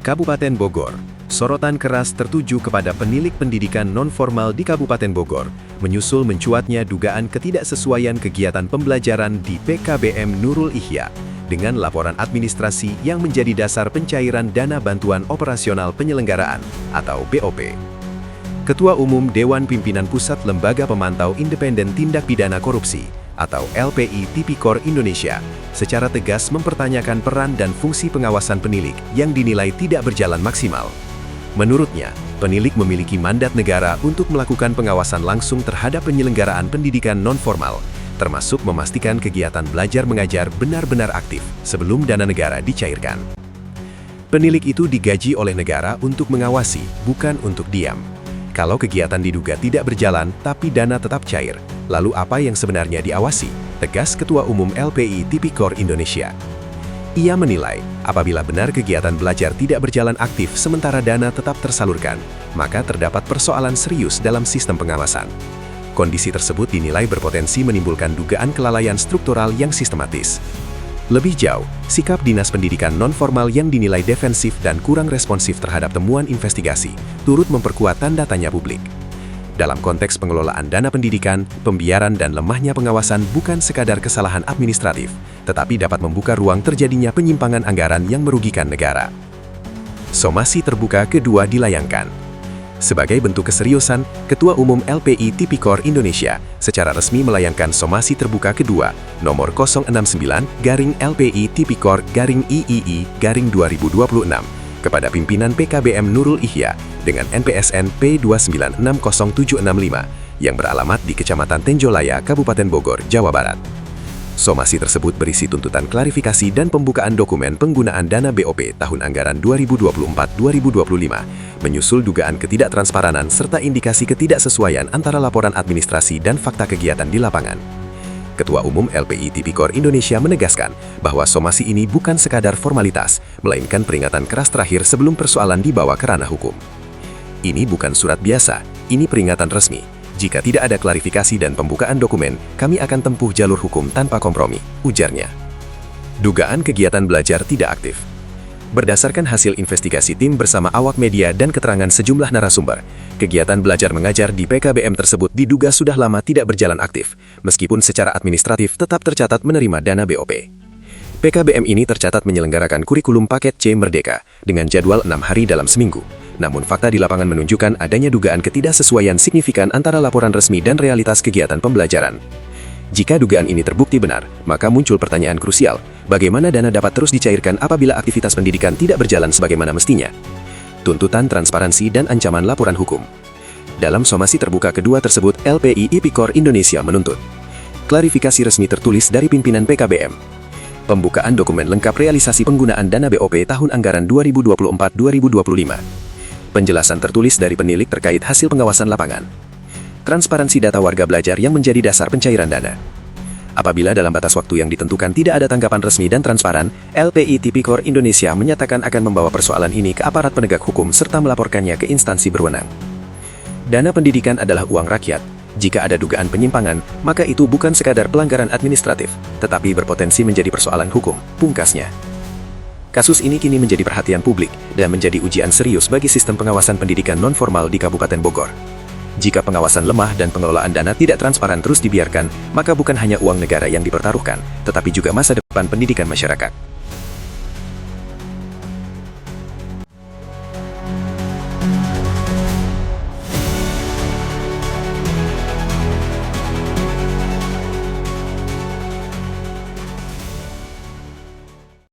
Kabupaten Bogor. Sorotan keras tertuju kepada penilik pendidikan non-formal di Kabupaten Bogor, menyusul mencuatnya dugaan ketidaksesuaian kegiatan pembelajaran di PKBM Nurul Ihya, dengan laporan administrasi yang menjadi dasar pencairan dana bantuan operasional penyelenggaraan, atau BOP. Ketua Umum Dewan Pimpinan Pusat Lembaga Pemantau Independen Tindak Pidana Korupsi, atau LPI Tipikor Indonesia, secara tegas mempertanyakan peran dan fungsi pengawasan penilik yang dinilai tidak berjalan maksimal. Menurutnya, penilik memiliki mandat negara untuk melakukan pengawasan langsung terhadap penyelenggaraan pendidikan non-formal, termasuk memastikan kegiatan belajar mengajar benar-benar aktif sebelum dana negara dicairkan. Penilik itu digaji oleh negara untuk mengawasi, bukan untuk diam. Kalau kegiatan diduga tidak berjalan, tapi dana tetap cair, lalu apa yang sebenarnya diawasi? Tegas Ketua Umum LPI Tipikor Indonesia. Ia menilai, apabila benar kegiatan belajar tidak berjalan aktif sementara dana tetap tersalurkan, maka terdapat persoalan serius dalam sistem pengawasan. Kondisi tersebut dinilai berpotensi menimbulkan dugaan kelalaian struktural yang sistematis. Lebih jauh, sikap Dinas Pendidikan non-formal yang dinilai defensif dan kurang responsif terhadap temuan investigasi, turut memperkuat tanda tanya publik. Dalam konteks pengelolaan dana pendidikan, pembiaran dan lemahnya pengawasan bukan sekadar kesalahan administratif, tetapi dapat membuka ruang terjadinya penyimpangan anggaran yang merugikan negara. Somasi terbuka kedua dilayangkan. Sebagai bentuk keseriusan, Ketua Umum LPI Tipikor Indonesia secara resmi melayangkan somasi terbuka kedua, nomor 069/LPI Tipikor/III/2026, kepada pimpinan PKBM Nurul Ihya dengan NPSN P2960765 yang beralamat di Kecamatan Tenjolaya, Kabupaten Bogor, Jawa Barat. Somasi tersebut berisi tuntutan klarifikasi dan pembukaan dokumen penggunaan dana BOP tahun anggaran 2024-2025, menyusul dugaan ketidaktransparan serta indikasi ketidaksesuaian antara laporan administrasi dan fakta kegiatan di lapangan. Ketua Umum LPI Tipikor Indonesia menegaskan bahwa somasi ini bukan sekadar formalitas, melainkan peringatan keras terakhir sebelum persoalan dibawa ke ranah hukum. Ini bukan surat biasa, ini peringatan resmi. Jika tidak ada klarifikasi dan pembukaan dokumen, kami akan tempuh jalur hukum tanpa kompromi, ujarnya. Dugaan kegiatan belajar tidak aktif. Berdasarkan hasil investigasi tim bersama awak media dan keterangan sejumlah narasumber, kegiatan belajar mengajar di PKBM tersebut diduga sudah lama tidak berjalan aktif, meskipun secara administratif tetap tercatat menerima dana BOP. PKBM ini tercatat menyelenggarakan kurikulum paket C Merdeka dengan jadwal 6 hari dalam seminggu. Namun fakta di lapangan menunjukkan adanya dugaan ketidaksesuaian signifikan antara laporan resmi dan realitas kegiatan pembelajaran. Jika dugaan ini terbukti benar, maka muncul pertanyaan krusial, bagaimana dana dapat terus dicairkan apabila aktivitas pendidikan tidak berjalan sebagaimana mestinya? Tuntutan transparansi dan ancaman laporan hukum. Dalam somasi terbuka kedua tersebut, LPI Tipikor Indonesia menuntut klarifikasi resmi tertulis dari pimpinan PKBM, pembukaan dokumen lengkap realisasi penggunaan dana BOP tahun anggaran 2024-2025, penjelasan tertulis dari penilik terkait hasil pengawasan lapangan, transparansi data warga belajar yang menjadi dasar pencairan dana. Apabila dalam batas waktu yang ditentukan tidak ada tanggapan resmi dan transparan, LPI Tipikor Indonesia menyatakan akan membawa persoalan ini ke aparat penegak hukum serta melaporkannya ke instansi berwenang. Dana pendidikan adalah uang rakyat. Jika ada dugaan penyimpangan, maka itu bukan sekadar pelanggaran administratif, tetapi berpotensi menjadi persoalan hukum, pungkasnya. Kasus ini kini menjadi perhatian publik dan menjadi ujian serius bagi sistem pengawasan pendidikan non-formal di Kabupaten Bogor. Jika pengawasan lemah dan pengelolaan dana tidak transparan terus dibiarkan, maka bukan hanya uang negara yang dipertaruhkan, tetapi juga masa depan pendidikan masyarakat.